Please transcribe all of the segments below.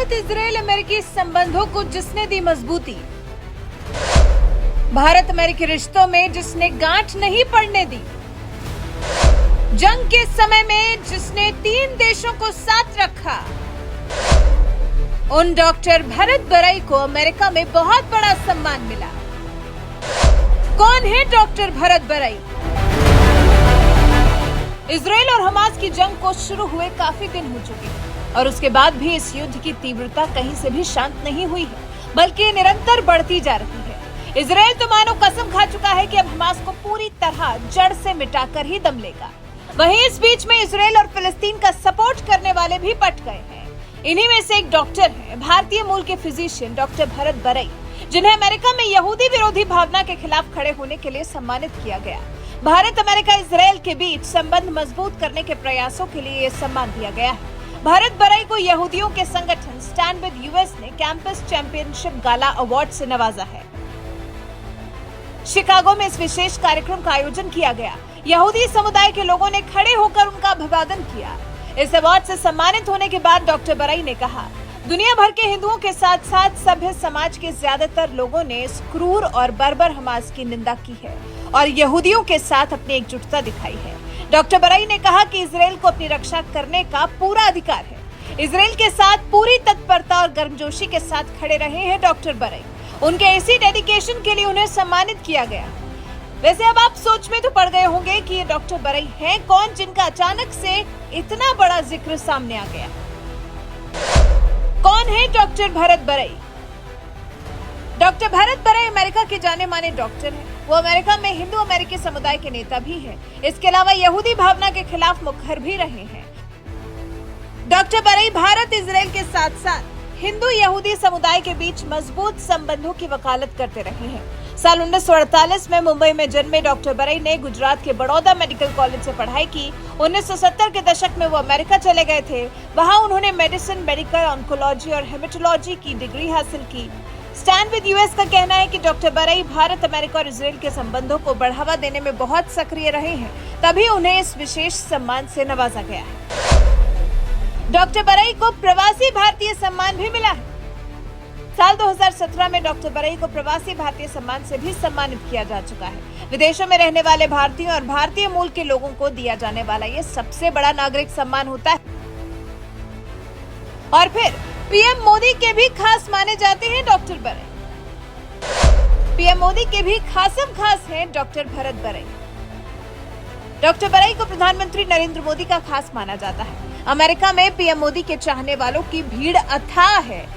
Bharat Israel अमेरिकी संबंधों को जिसने दी मजबूती, भारत अमेरिकी रिश्तों में जिसने गांठ नहीं पड़ने दी, जंग के समय में जिसने 3 देशों को साथ रखा, उन डॉक्टर भरत बरई को अमेरिका में बहुत बड़ा सम्मान मिला। कौन है डॉक्टर भरत बरई? इजराइल और हमास की जंग को शुरू हुए काफी दिन हो चुके हैं और उसके बाद भी इस युद्ध की तीव्रता कहीं से भी शांत नहीं हुई है, बल्कि निरंतर बढ़ती जा रही है। इजराइल तो मानो कसम खा चुका है कि अब हमास को पूरी तरह जड़ से मिटाकर ही दम लेगा। वहीं इस बीच में इजराइल और फिलिस्तीन का सपोर्ट करने वाले भी पट गए हैं। इन्हीं में से एक डॉक्टर है, भारतीय मूल के फिजिशियन डॉक्टर भरत बरई, जिन्हें अमेरिका में यहूदी विरोधी भावना के खिलाफ खड़े होने के लिए सम्मानित किया गया। भारत अमेरिका इजराइल के बीच संबंध मजबूत करने के प्रयासों के लिए यह सम्मान दिया गया है। भरत बरई को यहूदियों के संगठन स्टैंड विद यूएस ने कैंपस चैंपियनशिप गाला अवार्ड से नवाजा है। शिकागो में इस विशेष कार्यक्रम का आयोजन किया गया। यहूदी समुदाय के लोगों ने खड़े होकर उनका अभिवादन किया। इस अवार्ड से सम्मानित होने के बाद डॉक्टर बरई ने कहा, दुनिया भर के हिंदुओं के साथ साथ सभ्य समाज के ज्यादातर लोगों ने इस क्रूर और बर्बर हमास की निंदा की है और यहूदियों के साथ अपनी एकजुटता दिखाई है। डॉक्टर बरई ने कहा कि इजराइल को अपनी रक्षा करने का पूरा अधिकार है। इजराइल के साथ पूरी तत्परता और गर्मजोशी के साथ खड़े रहे हैं डॉक्टर बरई। उनके इसी डेडिकेशन के लिए उन्हें सम्मानित किया गया। वैसे अब आप सोच में तो पड़ गए होंगे कि ये डॉक्टर बरई हैं कौन, जिनका अचानक से इतना बड़ा जिक्र सामने आ गया। कौन है डॉक्टर भरत बरई? डॉक्टर भरत बरई अमेरिका के जाने माने डॉक्टर हैं। वो अमेरिका में हिंदू अमेरिकी समुदाय के नेता भी हैं। इसके अलावा यहूदी भावना के खिलाफ मुखर भी रहे हैं। डॉक्टर बरई भारत इजराइल के साथ साथ हिंदू यहूदी समुदाय के बीच मजबूत संबंधों की वकालत करते रहे हैं। साल 1948 में मुंबई में जन्मे डॉक्टर बरई ने गुजरात के बड़ौदा मेडिकल कॉलेज से पढ़ाई की। 1970 के दशक में वो अमेरिका चले गए थे। वहां उन्होंने मेडिसिन, मेडिकल, ऑन्कोलॉजी और हेमेटोलॉजी की डिग्री हासिल की। स्टैंड विद यूएस का कहना है कि डॉक्टर बरई भारत, अमेरिका और इजराइल के संबंधों को बढ़ावा देने में बहुत सक्रिय रहे हैं, तभी उन्हें इस विशेष सम्मान से नवाजा गया है। डॉक्टर बरई को प्रवासी भारतीय सम्मान भी मिला है। साल 2017 में डॉक्टर बरई को प्रवासी भारतीय सम्मान से भी सम्मानित किया जा चुका है। विदेशों में रहने वाले भारतीयों और भारतीय मूल के लोगों को दिया जाने वाला ये सबसे बड़ा नागरिक सम्मान होता है। और फिर पीएम मोदी के भी खास माने जाते हैं डॉक्टर बरई। पीएम मोदी के भी खासम खास हैं डॉक्टर भरत बरई। डॉक्टर बरई को प्रधानमंत्री नरेंद्र मोदी का खास माना जाता है। अमेरिका में पीएम मोदी के चाहने वालों की भीड़ अथाह है।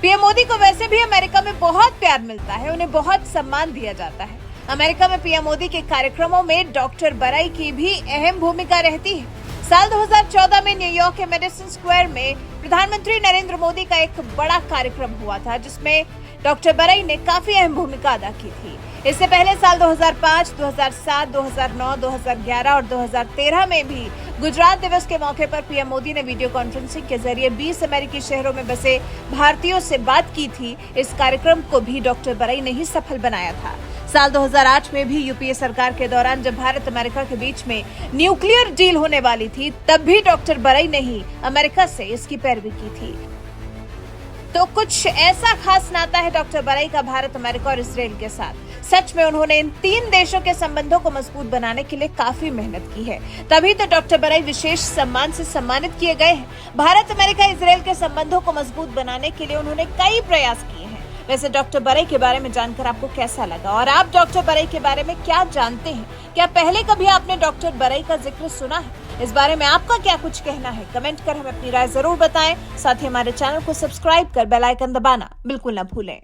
पीएम मोदी को वैसे भी अमेरिका में बहुत प्यार मिलता है, उन्हें बहुत सम्मान दिया जाता है। अमेरिका में पीएम मोदी के कार्यक्रमों में डॉक्टर बरई की भी अहम भूमिका रहती है। साल 2014 में न्यूयॉर्क के मेडिसन स्क्वायर में प्रधानमंत्री नरेंद्र मोदी का एक बड़ा कार्यक्रम हुआ था, जिसमें डॉक्टर बरई ने काफी अहम भूमिका अदा की थी। इससे पहले साल 2005, 2007, 2009, 2011 और 2013 में भी गुजरात दिवस के मौके पर पीएम मोदी ने वीडियो कॉन्फ्रेंसिंग के जरिए 20 अमेरिकी शहरों में बसे भारतीयों से बात की थी। इस कार्यक्रम को भी डॉक्टर बरई ने ही सफल बनाया था। साल 2008 में भी यूपीए सरकार के दौरान जब भारत अमेरिका के बीच में न्यूक्लियर डील होने वाली थी, तब भी डॉक्टर बरई ने ही अमेरिका से इसकी पैरवी की थी। तो कुछ ऐसा खास नाता है डॉक्टर बरई का भारत, अमेरिका और इजराइल के साथ। सच में उन्होंने इन 3 देशों के संबंधों को मजबूत बनाने के लिए काफी मेहनत की है, तभी तो डॉक्टर बरई विशेष सम्मान से सम्मानित किए गए हैं। भारत, अमेरिका, इजराइल के संबंधों को मजबूत बनाने के लिए उन्होंने कई प्रयास किए हैं। वैसे डॉक्टर बरई के बारे में जानकर आपको कैसा लगा और आप डॉक्टर बरई के बारे में क्या जानते हैं? क्या पहले कभी आपने डॉक्टर बरई का जिक्र सुना है? इस बारे में आपका क्या कुछ कहना है? कमेंट कर हमें अपनी राय जरूर बताएं। साथ ही हमारे चैनल को सब्सक्राइब कर बेल आइकन दबाना बिल्कुल न भूलें।